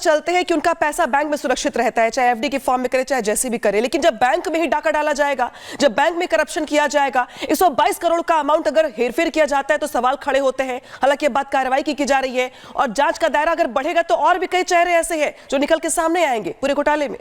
चलते हैं कि उनका पैसा बैंक में सुरक्षित रहता है, चाहे एफडी के फॉर्म में करे चाहे जैसे भी करे। लेकिन जब बैंक में ही डाका डाला जाएगा, जब बैंक में करप्शन किया जाएगा, 122 करोड़ का अमाउंट अगर हेरफेर किया जाता है तो सवाल खड़े होते हैं। हालांकि ये बात कार्रवाई की जा रही है और जांच का दायरा अगर बढ़ेगा तो और भी कई चेहरे ऐसे हैं जो निकल के सामने आएंगे पूरे घोटाले में।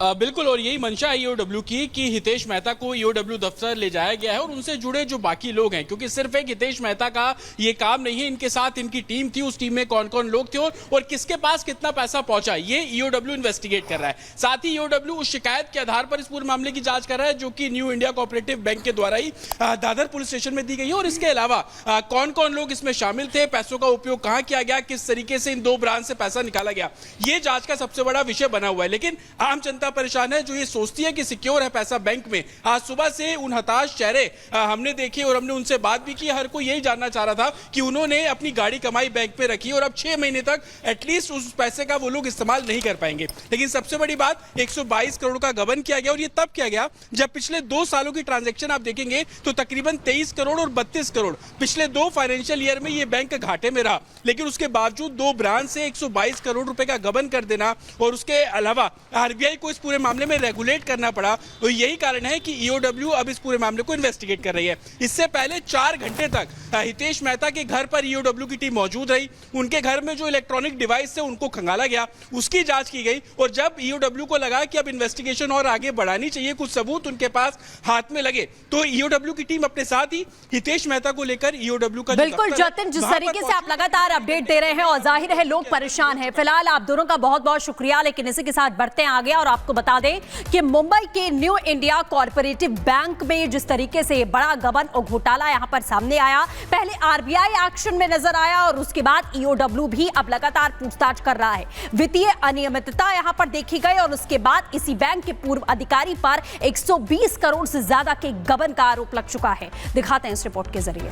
बिल्कुल, और यही मंशा है ईओडब्ल्यू की कि हितेश मेहता को ईओडब्ल्यू दफ्तर ले जाया गया है और उनसे जुड़े जो बाकी लोग हैं, क्योंकि सिर्फ एक हितेश मेहता का ये काम नहीं है, इनके साथ इनकी टीम थी, उस टीम में कौन कौन लोग थे और किसके पास कितना पैसा पहुंचा, ये ईओडब्ल्यू इन्वेस्टिगेट कर रहा है। साथ ही ईओडब्ल्यू उस शिकायत के आधार पर इस पूरे मामले की जांच कर रहा है जो कि न्यू इंडिया कोऑपरेटिव बैंक के द्वारा ही दादर पुलिस स्टेशन में दी गई है। और इसके अलावा कौन कौन लोग इसमें शामिल थे, पैसों का उपयोग कहां किया गया, किस तरीके से इन दो ब्रांच से पैसा निकाला गया, ये जांच का सबसे बड़ा विषय बना हुआ है। लेकिन आम जनता परेशान है जो ये सोचती है कि सिक्योर है पैसा बैंक में। आज सुबह से उन हताश चेहरे हमने देखे और हमने उनसे बात भी की। हर कोई यही जानना चाह रहा था कि उन्होंने अपनी गाड़ी कमाई बैंक पे रखी और अब 6 महीने तक एटलीस्ट उस पैसे का वो लोग इस्तेमाल नहीं कर पाएंगे। लेकिन सबसे बड़ी बात, 122 करोड़ का गबन किया गया और ये तब किया गया जब पिछले 2 सालों की ट्रांजैक्शन आप देखेंगे तो तकरीबन 23 करोड़ और 32 करोड़ पिछले 2 फाइनेंशियल ईयर में ये बैंक घाटे में रहा। लेकिन उसके बावजूद 2 ब्रांच से 122 करोड़ रुपए का गबन कर देना और उसके अलावा आरबीआई को इस पूरे मामले में रेगुलेट करना पड़ा, तो यही कारण है कि ईओडब्ल्यू अब इस पूरे मामले को इन्वेस्टिगेट कर रही है। इससे पहले 4 घंटे तक हितेश मेहता के घर पर ईओडब्ल्यू की टीम मौजूद रही। उनके घर में जो इलेक्ट्रॉनिक डिवाइस है उनको खंगाला गया, उसकी जांच की गई और जब ईओडब्ल्यू को लगा कि अब इन्वेस्टिगेशन और आगे बढ़ानी चाहिए, कुछ सबूत उनके पास हाथ में लगे, तो ईओडब्ल्यू की टीम अपने साथ ही हितेश मेहता को लेकर ईओडब्ल्यू का बिल्कुल जतिन, जिस तरीके से आप लगातार अपडेट दे रहे हैं और जाहिर है लोग परेशान हैं। फिलहाल आप दोनों का बहुत बहुत शुक्रिया, लेकिन इसी के साथ बढ़ते हैं आगे और आपको बता दें कि मुंबई के न्यू इंडिया कोऑपरेटिव बैंक में जिस तरीके से बड़ा गबन और घोटाला यहां पर सामने आया, पहले आरबीआई एक्शन में नजर आया और उसके बाद ईओडब्ल्यू भी अब लगातार पूछताछ कर रहा है। वित्तीय अनियमितता यहां पर देखी गई और उसके बाद इसी बैंक के पूर्व अधिकारी पर 120 करोड़ से ज्यादा के गबन का आरोप लग चुका है। दिखाते हैं इस रिपोर्ट के जरिए।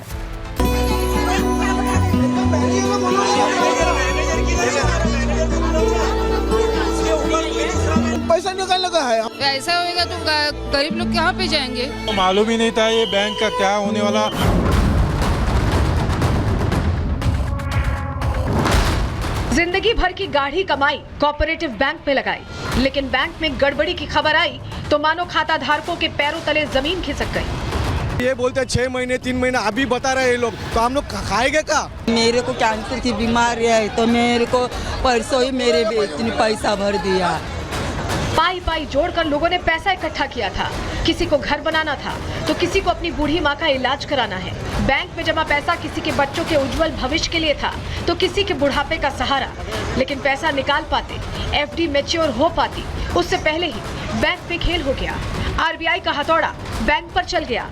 पैसा निकालने का है, ऐसा होगा तो गरीब लोग कहाँ पे जाएंगे? मालूम ही नहीं था ये बैंक का क्या होने वाला। जिंदगी भर की गाढ़ी कमाई कोऑपरेटिव बैंक में लगाई, लेकिन बैंक में गड़बड़ी की खबर आई तो मानो खाता धारकों के पैरों तले जमीन खिसक गई। ये बोलते 6 महीने 3 महीने अभी बता रहे हैं लोग, तो हम लोग खाएंगे क्या? मेरे को कैंसर की बीमारी है तो मेरे को परसों ही मेरे बेटी ने पैसा भर दिया। पाई पाई जोड़कर लोगों ने पैसा इकट्ठा किया था। किसी को घर बनाना था तो किसी को अपनी बूढ़ी माँ का इलाज कराना है। बैंक में जमा पैसा किसी के बच्चों के उज्जवल भविष्य के लिए था तो किसी के बुढ़ापे का सहारा। लेकिन पैसा निकाल पाते, एफडी मैच्योर हो पाती, उससे पहले ही बैंक में खेल हो गया। आरबीआई का हथौड़ा बैंक पर चल गया।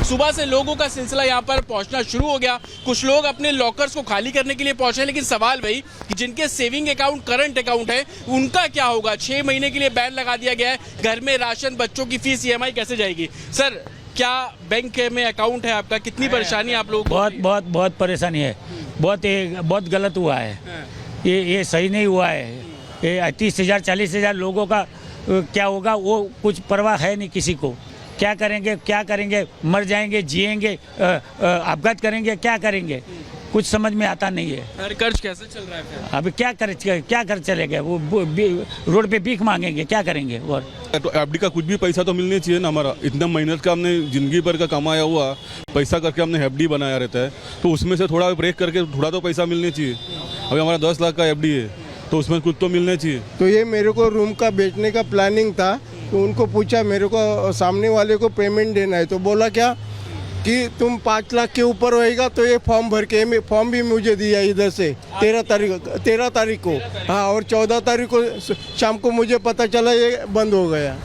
सुबह से लोगों का सिलसिला यहाँ पर पहुंचना शुरू हो गया। कुछ लोग अपने लॉकर्स को खाली करने के लिए पहुंचे, लेकिन सवाल भाई कि जिनके सेविंग अकाउंट, करंट अकाउंट है, उनका क्या होगा? 6 महीने के लिए बैन लगा दिया गया है। घर में राशन, बच्चों की फीस, ईएमआई कैसे जाएगी? सर, क्या बैंक में अकाउंट है आपका? कितनी परेशानी आप लोग? बहुत परेशानी है। बहुत गलत हुआ है। ये सही नहीं हुआ है। ये 30,000 40,000 लोगों का क्या होगा वो कुछ परवाह है नहीं किसी को। क्या करेंगे, मर जाएंगे, जिएंगे, अपघात करेंगे, क्या करेंगे, कुछ समझ में आता नहीं है। कर्ज कैसे चल रहा है फिर? अभी क्या कर चलेगा? वो रोड पे भीख मांगेंगे, क्या करेंगे? और तो एफडी का कुछ भी पैसा तो मिलना चाहिए ना। हमारा इतना मेहनत का हमने जिंदगी भर का कमाया हुआ पैसा करके हमने एफडी बनाया रहता है, तो उसमें से थोड़ा ब्रेक करके थोड़ा तो पैसा मिलना चाहिए। अभी हमारा 10 लाख का एफडी है तो उसमें कुछ तो मिलना चाहिए। तो ये मेरे को रूम का बेचने का प्लानिंग था, तो उनको पूछा मेरे को सामने वाले को पेमेंट देना है, तो बोला क्या कि तुम 5 लाख के ऊपर होएगा तो ये फॉर्म भर के, फॉर्म भी मुझे दिया इधर से 13 तारीख को। हाँ, और 14 तारीख को शाम को मुझे पता चला ये बंद हो गया।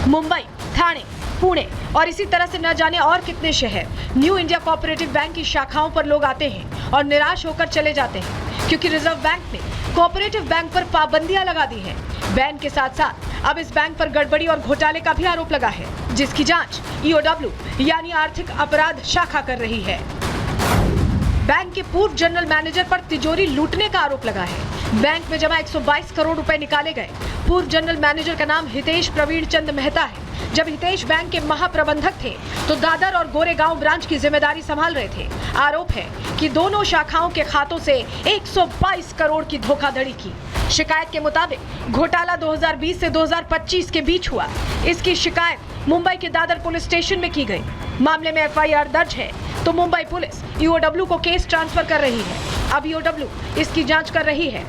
मुंबई, ठाणे, पुणे और इसी तरह से न जाने और कितने शहर न्यू इंडिया कोऑपरेटिव बैंक की शाखाओं पर लोग आते हैं और निराश होकर चले जाते हैं, क्योंकि रिजर्व बैंक ने कोऑपरेटिव बैंक पर पाबंदियां लगा दी हैं। बैन के साथ साथ अब इस बैंक पर गड़बड़ी और घोटाले का भी आरोप लगा है, जिसकी जांच ईओडब्ल्यू यानी आर्थिक अपराध शाखा कर रही है। बैंक के पूर्व जनरल मैनेजर पर तिजोरी लूटने का आरोप लगा है। बैंक में जमा 122 करोड़ रुपए निकाले गए। पूर्व जनरल मैनेजर का नाम हितेश प्रवीण चंद मेहता है। जब हितेश बैंक के महाप्रबंधक थे तो दादर और गोरेगांव ब्रांच की जिम्मेदारी संभाल रहे थे। आरोप है कि दोनों शाखाओं के खातों से 122 करोड़ की धोखाधड़ी की। शिकायत के मुताबिक घोटाला 2020 से 2025 के बीच हुआ। इसकी शिकायत मुंबई के दादर पुलिस स्टेशन में की गई। मामले में एफआईआर दर्ज है तो मुंबई पुलिस ईओडब्ल्यू को केस ट्रांसफर कर रही है। अब ईओडब्ल्यू इसकी जांच कर रही है।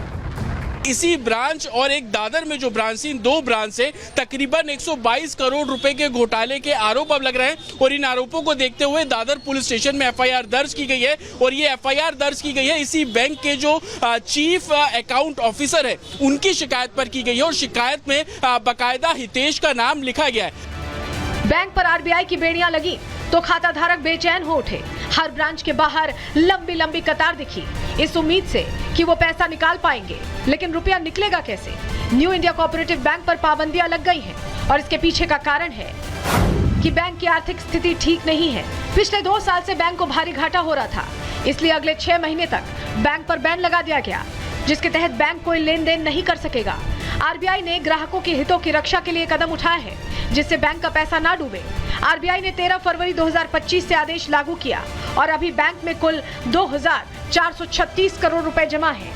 इसी ब्रांच और एक दादर में जो ब्रांच थी, इन दो ब्रांच से तकरीबन 122 करोड़ रुपए के घोटाले के आरोप अब लग रहे हैं और इन आरोपों को देखते हुए दादर पुलिस स्टेशन में एफआईआर दर्ज की गई है। और ये एफआईआर दर्ज की गई है इसी बैंक के जो चीफ अकाउंट ऑफिसर है उनकी शिकायत पर की गई है और शिकायत में बाकायदा हितेश का नाम लिखा गया है। बैंक पर आरबीआई की बेड़ियां लगी तो खाता धारक बेचैन हो उठे। हर ब्रांच के बाहर लंबी लंबी कतार दिखी, इस उम्मीद से कि वो पैसा निकाल पाएंगे। लेकिन रुपया निकलेगा कैसे? न्यू इंडिया कोऑपरेटिव बैंक पर पाबंदियां लग गई हैं और इसके पीछे का कारण है कि बैंक की आर्थिक स्थिति ठीक नहीं है। पिछले 2 साल से बैंक को भारी घाटा हो रहा था, इसलिए अगले 6 महीने तक बैंक पर बैन लगा दिया गया, जिसके तहत बैंक कोई लेन देन नहीं कर सकेगा। आरबीआई ने ग्राहकों के हितों की रक्षा के लिए कदम उठाया है जिससे बैंक का पैसा ना डूबे। आरबीआई ने 13 फरवरी 2025 से आदेश लागू किया और अभी बैंक में कुल 2436 करोड़ रुपए जमा है।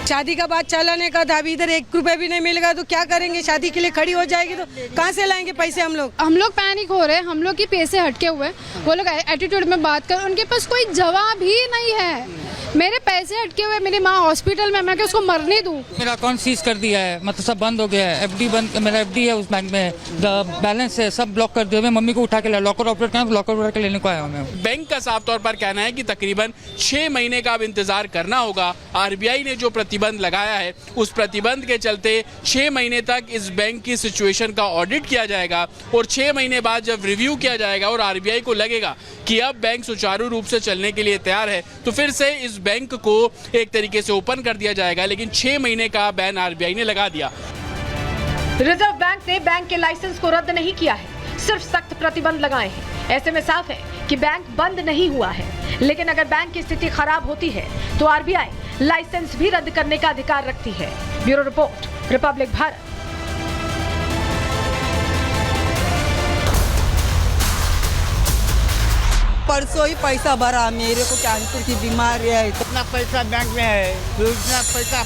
शादी का बात चलाने का था, अभी इधर 1 रुपए भी नहीं मिलेगा तो क्या करेंगे? शादी के लिए खड़ी हो जाएगी तो कहाँ से लाएंगे पैसे हम लोग? हम लोग पैनिक हो रहे हैं, हम लोग के पैसे हटके हुए। वो लोग एटीट्यूड में बात कर, उनके पास कोई जवाब ही नहीं है। मेरे पैसे हटके हुए, मेरी माँ हॉस्पिटल में, मैं क्या उसको मरने दूं? मेरा अकाउंट सीज कर दिया है, मतलब सब बंद हो गया है। एफडी बंद, मेरा एफडी है उस बैंक में, बैलेंस है सब ब्लॉक कर दिया। मैं मम्मी को उठा के लॉकर ऑपरेट करना, लॉकर उठा के लेने को आया हूँ मैं। बैंक का साफ तौर पर कहना है कि तकरीबन 6 महीने का अब इंतजार करना होगा। आरबीआई ने जो प्रतिबंध लगाया है उस प्रतिबंध के चलते 6 महीने तक इस बैंक की सिचुएशन का ऑडिट किया जाएगा और 6 महीने बाद जब रिव्यू किया जाएगा और आरबीआई को लगेगा कि अब बैंक सुचारू रूप से चलने के लिए तैयार है तो फिर से इस बैंक को एक तरीके से ओपन कर दिया जाएगा। लेकिन 6 महीने का बैन आरबीआई ने लगा दिया। रिजर्व बैंक ने बैंक के लाइसेंस को रद्द नहीं किया है, सिर्फ सख्त प्रतिबंध लगाए हैं। ऐसे में साफ है कि बैंक बंद नहीं हुआ है। लेकिन अगर बैंक की स्थिति खराब होती है तो आरबीआई लाइसेंस भी रद्द करने का अधिकार रखती है। Bureau report, Republic Bharat. परसों ही पैसा भरा, मेरे को कैंसर की बीमारी है। इतना पैसा बैंक में है, इतना पैसा